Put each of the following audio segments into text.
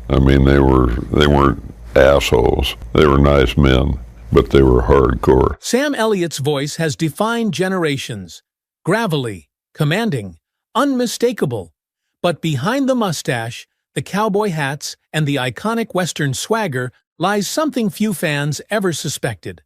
I mean, they weren't assholes. They were nice men, but they were hardcore. Sam Elliott's voice has defined generations. Gravelly, commanding, unmistakable. But behind the mustache, the cowboy hats, and the iconic Western swagger lies something few fans ever suspected.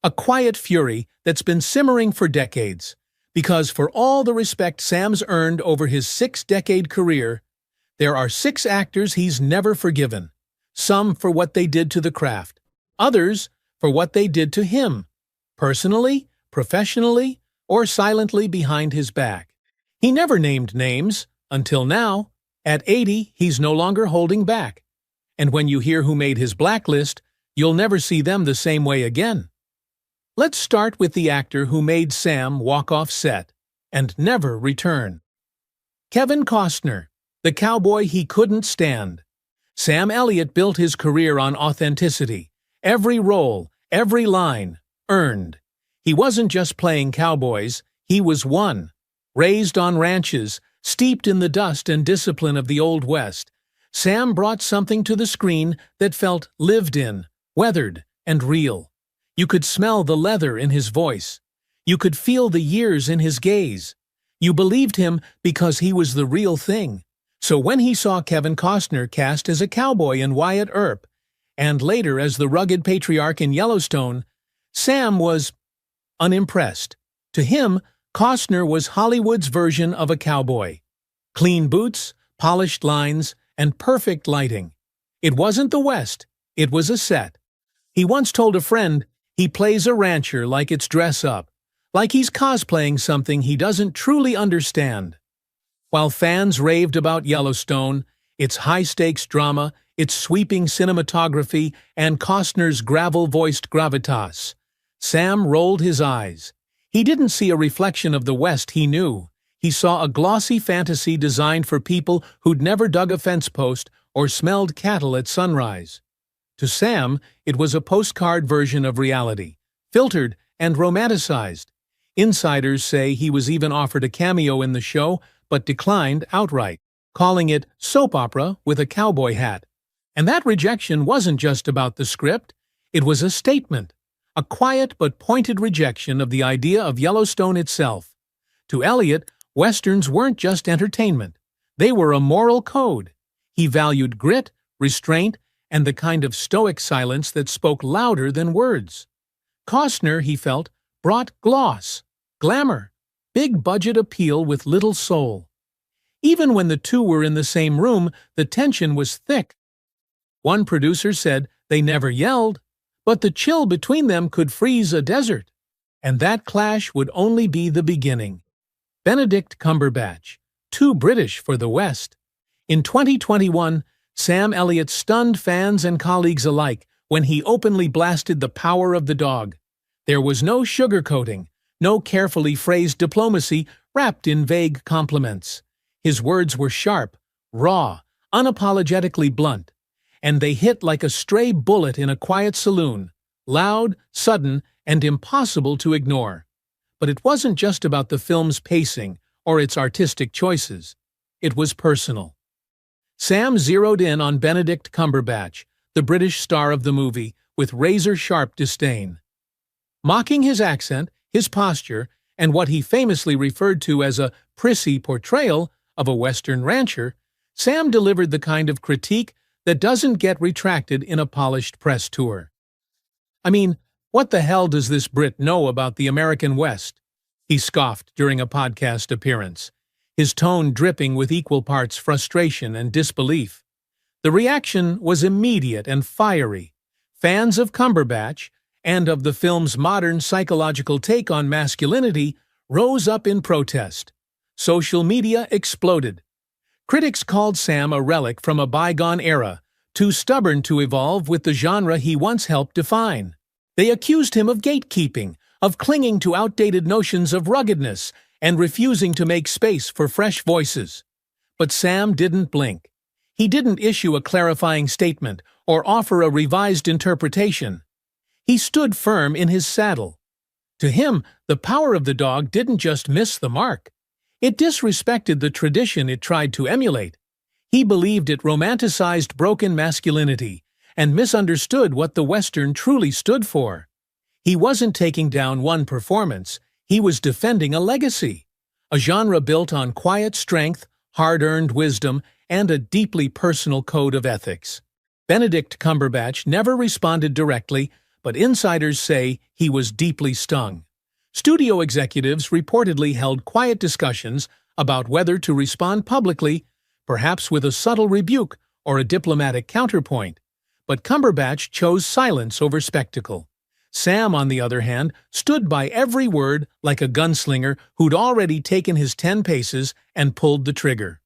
A quiet fury that's been simmering for decades. Because for all the respect Sam's earned over his 6-decade career, there are 6 actors he's never forgiven. Some for what they did to the craft. Others for what they did to him. Personally, professionally, or silently behind his back. He never named names, until now. At 80, he's no longer holding back. And when you hear who made his blacklist, you'll never see them the same way again. Let's start with the actor who made Sam walk off set and never return. Kevin Costner, the cowboy he couldn't stand. Sam Elliott built his career on authenticity. Every role, every line, earned. He wasn't just playing cowboys, he was one. Raised on ranches, steeped in the dust and discipline of the Old West, Sam brought something to the screen that felt lived in, weathered, and real. You could smell the leather in his voice. You could feel the years in his gaze. You believed him because he was the real thing. So when he saw Kevin Costner cast as a cowboy in Wyatt Earp, and later as the rugged patriarch in Yellowstone, Sam was unimpressed. To him, Costner was Hollywood's version of a cowboy. Clean boots, polished lines, and perfect lighting. It wasn't the West, it was a set. He once told a friend, he plays a rancher like it's dress up, like he's cosplaying something he doesn't truly understand. While fans raved about Yellowstone, its high-stakes drama, its sweeping cinematography, and Costner's gravel-voiced gravitas, Sam rolled his eyes. He didn't see a reflection of the West he knew. He saw a glossy fantasy designed for people who'd never dug a fence post or smelled cattle at sunrise. To Sam, it was a postcard version of reality, filtered and romanticized. Insiders say he was even offered a cameo in the show, but declined outright, calling it soap opera with a cowboy hat. And that rejection wasn't just about the script, it was a statement, a quiet but pointed rejection of the idea of Yellowstone itself. To Elliot, Westerns weren't just entertainment, they were a moral code. He valued grit, restraint, and the kind of stoic silence that spoke louder than words. Costner, he felt, brought gloss, glamour, big-budget appeal with little soul. Even when the two were in the same room, the tension was thick. One producer said they never yelled, but the chill between them could freeze a desert. And that clash would only be the beginning. Benedict Cumberbatch, too British for the West. In 2021, Sam Elliott stunned fans and colleagues alike when he openly blasted the power of the dog. There was no sugarcoating, no carefully phrased diplomacy wrapped in vague compliments. His words were sharp, raw, unapologetically blunt, and they hit like a stray bullet in a quiet saloon, loud, sudden, and impossible to ignore. But it wasn't just about the film's pacing or its artistic choices. It was personal. Sam zeroed in on Benedict Cumberbatch, the British star of the movie, with razor-sharp disdain. Mocking his accent, his posture, and what he famously referred to as a prissy portrayal of a Western rancher, Sam delivered the kind of critique that doesn't get retracted in a polished press tour. I mean, what the hell does this Brit know about the American West? He scoffed during a podcast appearance, his tone dripping with equal parts frustration and disbelief. The reaction was immediate and fiery. Fans of Cumberbatch, and of the film's modern psychological take on masculinity, rose up in protest. Social media exploded. Critics called Sam a relic from a bygone era, too stubborn to evolve with the genre he once helped define. They accused him of gatekeeping, of clinging to outdated notions of ruggedness, and refusing to make space for fresh voices. But Sam didn't blink. He didn't issue a clarifying statement or offer a revised interpretation. He stood firm in his saddle. To him, the power of the dog didn't just miss the mark. It disrespected the tradition it tried to emulate. He believed it romanticized broken masculinity and misunderstood what the Western truly stood for. He wasn't taking down one performance, he was defending a legacy, a genre built on quiet strength, hard-earned wisdom, and a deeply personal code of ethics. Benedict Cumberbatch never responded directly, but insiders say he was deeply stung. Studio executives reportedly held quiet discussions about whether to respond publicly, perhaps with a subtle rebuke or a diplomatic counterpoint. But Cumberbatch chose silence over spectacle. Sam, on the other hand, stood by every word like a gunslinger who'd already taken his 10 paces and pulled the trigger.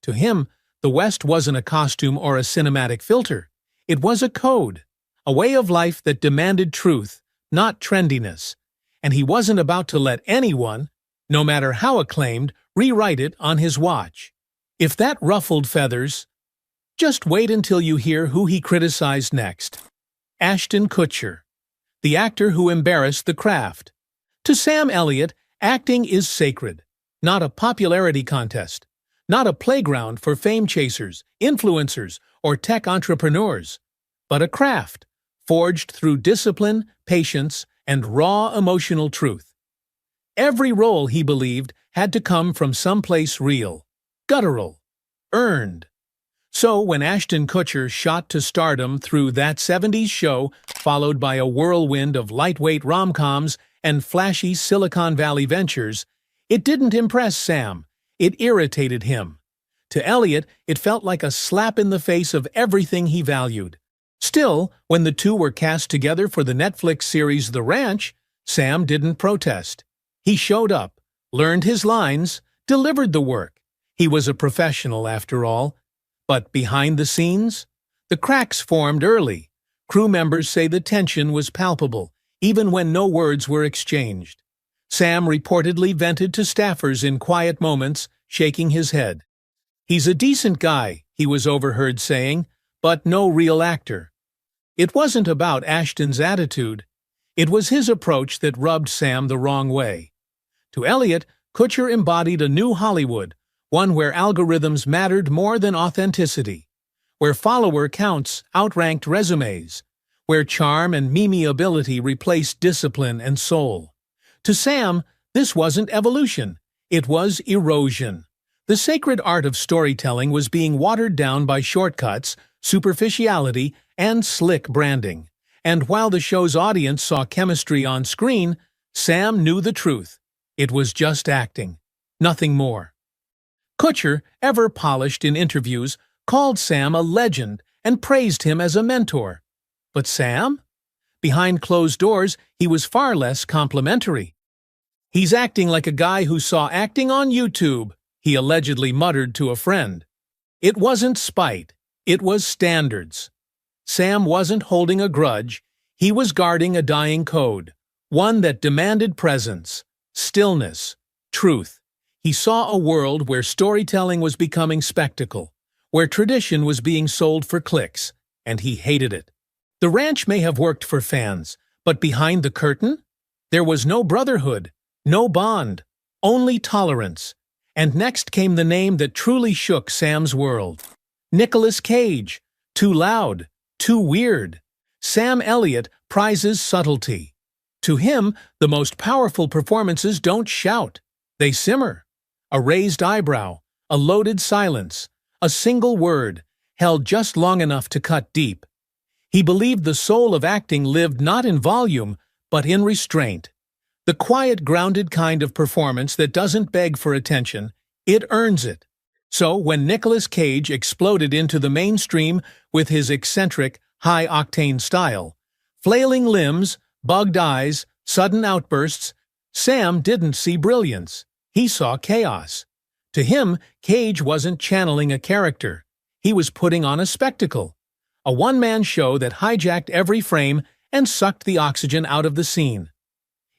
To him, the West wasn't a costume or a cinematic filter. It was a code, a way of life that demanded truth, not trendiness. And he wasn't about to let anyone, no matter how acclaimed, rewrite it on his watch. If that ruffled feathers, just wait until you hear who he criticized next. Ashton Kutcher, the actor who embarrassed the craft. To Sam Elliott, acting is sacred, not a popularity contest, not a playground for fame chasers, influencers, or tech entrepreneurs, but a craft forged through discipline, patience, and raw emotional truth. Every role, he believed, had to come from someplace real, guttural, earned. So when Ashton Kutcher shot to stardom through That 70s Show, followed by a whirlwind of lightweight rom-coms and flashy Silicon Valley ventures, it didn't impress Sam, it irritated him. To Elliot, it felt like a slap in the face of everything he valued. Still, when the two were cast together for the Netflix series The Ranch, Sam didn't protest. He showed up, learned his lines, delivered the work. He was a professional, after all. But behind the scenes, the cracks formed early. Crew members say the tension was palpable, even when no words were exchanged. Sam reportedly vented to staffers in quiet moments, shaking his head. "He's a decent guy," he was overheard saying, "but no real actor." It wasn't about Ashton's attitude. It was his approach that rubbed Sam the wrong way. To Elliot, Kutcher embodied a new Hollywood, one where algorithms mattered more than authenticity, where follower counts outranked resumes, where charm and memeability replaced discipline and soul. To Sam, this wasn't evolution, it was erosion. The sacred art of storytelling was being watered down by shortcuts, superficiality, and slick branding. And while the show's audience saw chemistry on screen, Sam knew the truth. It was just acting, nothing more. Kutcher, ever polished in interviews, called Sam a legend and praised him as a mentor. But Sam? Behind closed doors, he was far less complimentary. "He's acting like a guy who saw acting on YouTube," he allegedly muttered to a friend. It wasn't spite, it was standards. Sam wasn't holding a grudge, he was guarding a dying code, one that demanded presence, stillness, truth. He saw a world where storytelling was becoming spectacle, where tradition was being sold for clicks, and he hated it. The Ranch may have worked for fans, but behind the curtain? There was no brotherhood, no bond, only tolerance. And next came the name that truly shook Sam's world. Nicolas Cage. Too loud, too weird. Sam Elliott prizes subtlety. To him, the most powerful performances don't shout, they simmer. A raised eyebrow, a loaded silence, a single word, held just long enough to cut deep. He believed the soul of acting lived not in volume, but in restraint. The quiet, grounded kind of performance that doesn't beg for attention, it earns it. So when Nicolas Cage exploded into the mainstream with his eccentric, high-octane style, flailing limbs, bugged eyes, sudden outbursts, Sam didn't see brilliance. He saw chaos. To him, Cage wasn't channeling a character. He was putting on a spectacle. A one-man show that hijacked every frame and sucked the oxygen out of the scene.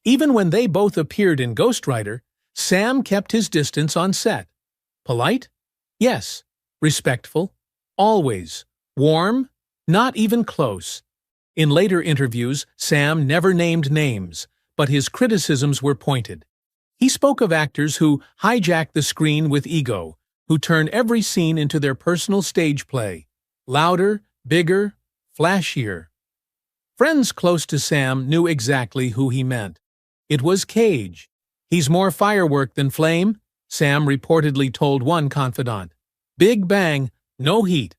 Even when they both appeared in Ghost Rider, Sam kept his distance on set. Polite? Yes. Respectful? Always. Warm? Not even close. In later interviews, Sam never named names, but his criticisms were pointed. He spoke of actors who hijacked the screen with ego, who turn every scene into their personal stage play. Louder, bigger, flashier. Friends close to Sam knew exactly who he meant. It was Cage. "He's more firework than flame," Sam reportedly told one confidant. "Big bang, no heat."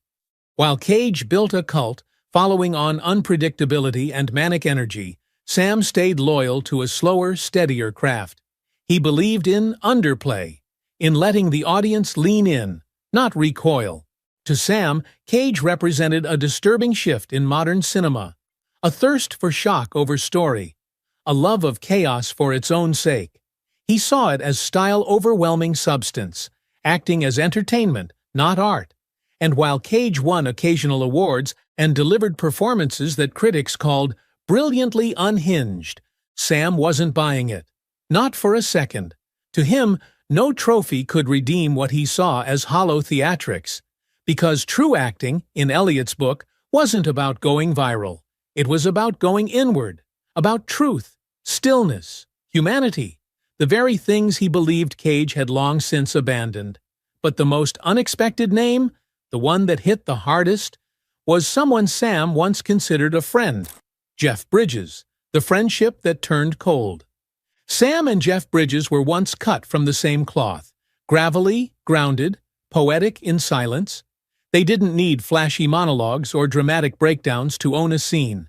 While Cage built a cult, following on unpredictability and manic energy, Sam stayed loyal to a slower, steadier craft. He believed in underplay, in letting the audience lean in, not recoil. To Sam, Cage represented a disturbing shift in modern cinema, a thirst for shock over story, a love of chaos for its own sake. He saw it as style-overwhelming substance, acting as entertainment, not art. And while Cage won occasional awards and delivered performances that critics called brilliantly unhinged, Sam wasn't buying it. Not for a second. To him, no trophy could redeem what he saw as hollow theatrics. Because true acting, in Elliot's book, wasn't about going viral. It was about going inward, about truth, stillness, humanity, the very things he believed Cage had long since abandoned. But the most unexpected name, the one that hit the hardest, was someone Sam once considered a friend, Jeff Bridges, the friendship that turned cold. Sam and Jeff Bridges were once cut from the same cloth, gravelly, grounded, poetic in silence. They didn't need flashy monologues or dramatic breakdowns to own a scene.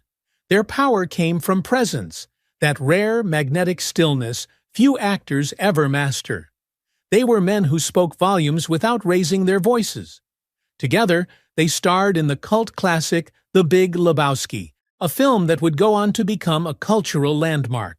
Their power came from presence, that rare, magnetic stillness few actors ever master. They were men who spoke volumes without raising their voices. Together, they starred in the cult classic The Big Lebowski, a film that would go on to become a cultural landmark.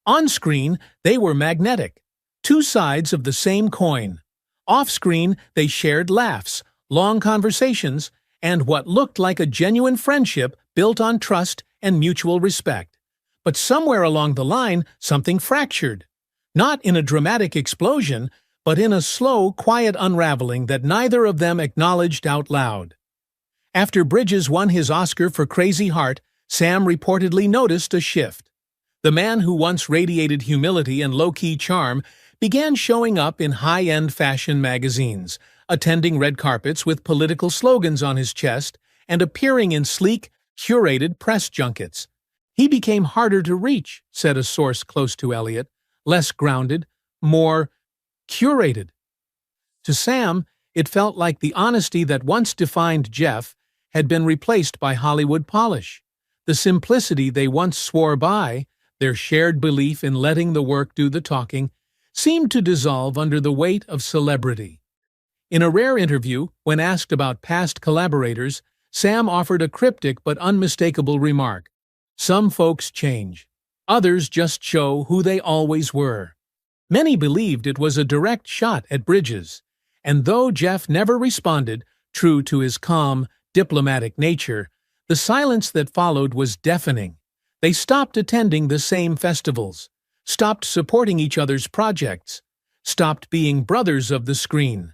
On screen, they were magnetic, two sides of the same coin. Off-screen, they shared laughs, long conversations, and what looked like a genuine friendship built on trust and mutual respect. But somewhere along the line, something fractured. Not in a dramatic explosion, but in a slow, quiet unraveling that neither of them acknowledged out loud. After Bridges won his Oscar for Crazy Heart, Sam reportedly noticed a shift. The man who once radiated humility and low-key charm began showing up in high-end fashion magazines, attending red carpets with political slogans on his chest, and appearing in sleek, curated press junkets. "He became harder to reach," said a source close to Elliot, "less grounded, more curated." To Sam, it felt like the honesty that once defined Jeff had been replaced by Hollywood polish. The simplicity they once swore by, their shared belief in letting the work do the talking, seemed to dissolve under the weight of celebrity. In a rare interview, when asked about past collaborators, Sam offered a cryptic but unmistakable remark. "Some folks change. Others just show who they always were." Many believed it was a direct shot at Bridges, and though Jeff never responded, true to his calm, diplomatic nature, the silence that followed was deafening. They stopped attending the same festivals, stopped supporting each other's projects, stopped being brothers of the screen.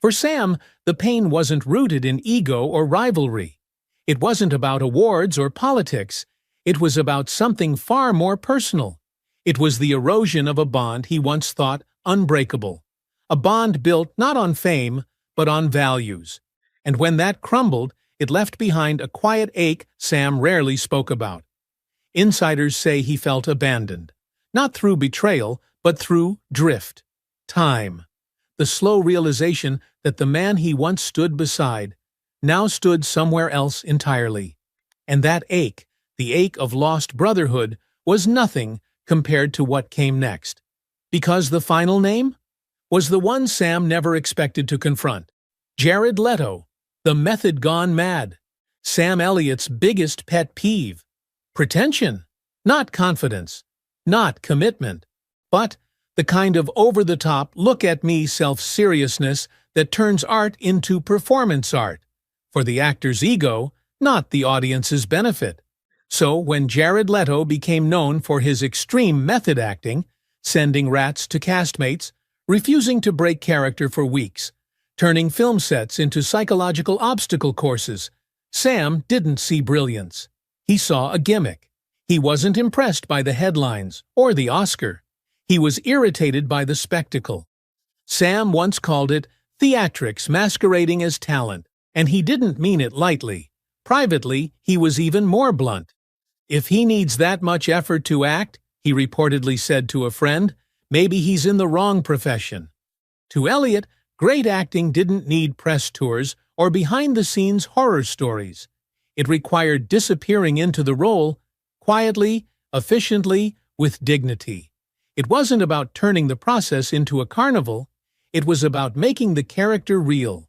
For Sam, the pain wasn't rooted in ego or rivalry. It wasn't about awards or politics. It was about something far more personal. It was the erosion of a bond he once thought unbreakable. A bond built not on fame, but on values. And when that crumbled, it left behind a quiet ache Sam rarely spoke about. Insiders say he felt abandoned, not through betrayal, but through drift, time. The slow realization that the man he once stood beside now stood somewhere else entirely. And that ache, the ache of lost brotherhood, was nothing compared to what came next. Because the final name was the one Sam never expected to confront. Jared Leto, the method gone mad. Sam Elliott's biggest pet peeve. Pretension, not confidence, not commitment, but the kind of over-the-top, look-at-me self-seriousness that turns art into performance art, for the actor's ego, not the audience's benefit. So when Jared Leto became known for his extreme method acting, sending rats to castmates, refusing to break character for weeks, turning film sets into psychological obstacle courses, Sam didn't see brilliance. He saw a gimmick. He wasn't impressed by the headlines or the Oscar. He was irritated by the spectacle. Sam once called it theatrics masquerading as talent, and he didn't mean it lightly. Privately, he was even more blunt. "If he needs that much effort to act," he reportedly said to a friend, "maybe he's in the wrong profession." To Elliot, great acting didn't need press tours or behind-the-scenes horror stories. It required disappearing into the role, quietly, efficiently, with dignity. It wasn't about turning the process into a carnival, it was about making the character real.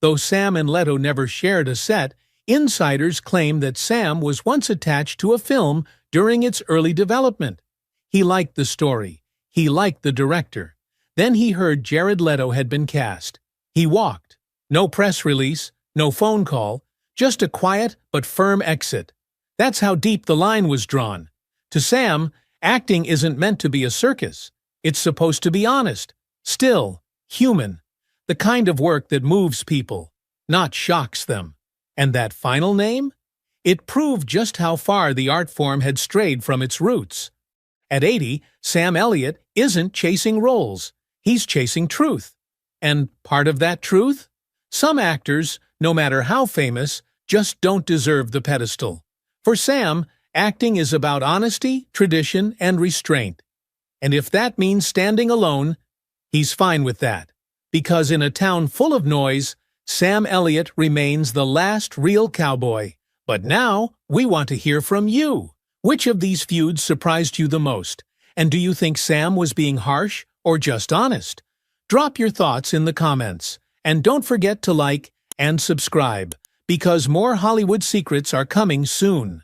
Though Sam and Leto never shared a set, insiders claim that Sam was once attached to a film during its early development. He liked the story. He liked the director. Then he heard Jared Leto had been cast. He walked. No press release, no phone call, just a quiet but firm exit. That's how deep the line was drawn. To Sam, acting isn't meant to be a circus. It's supposed to be honest, still, human. The kind of work that moves people, not shocks them. And that final name? It proved just how far the art form had strayed from its roots. At 80, Sam Elliott isn't chasing roles. He's chasing truth. And part of that truth? Some actors, no matter how famous, just don't deserve the pedestal. For Sam, acting is about honesty, tradition, and restraint. And if that means standing alone, he's fine with that. Because in a town full of noise, Sam Elliott remains the last real cowboy. But now, we want to hear from you. Which of these feuds surprised you the most? And do you think Sam was being harsh or just honest? Drop your thoughts in the comments. And don't forget to like and subscribe, because more Hollywood secrets are coming soon.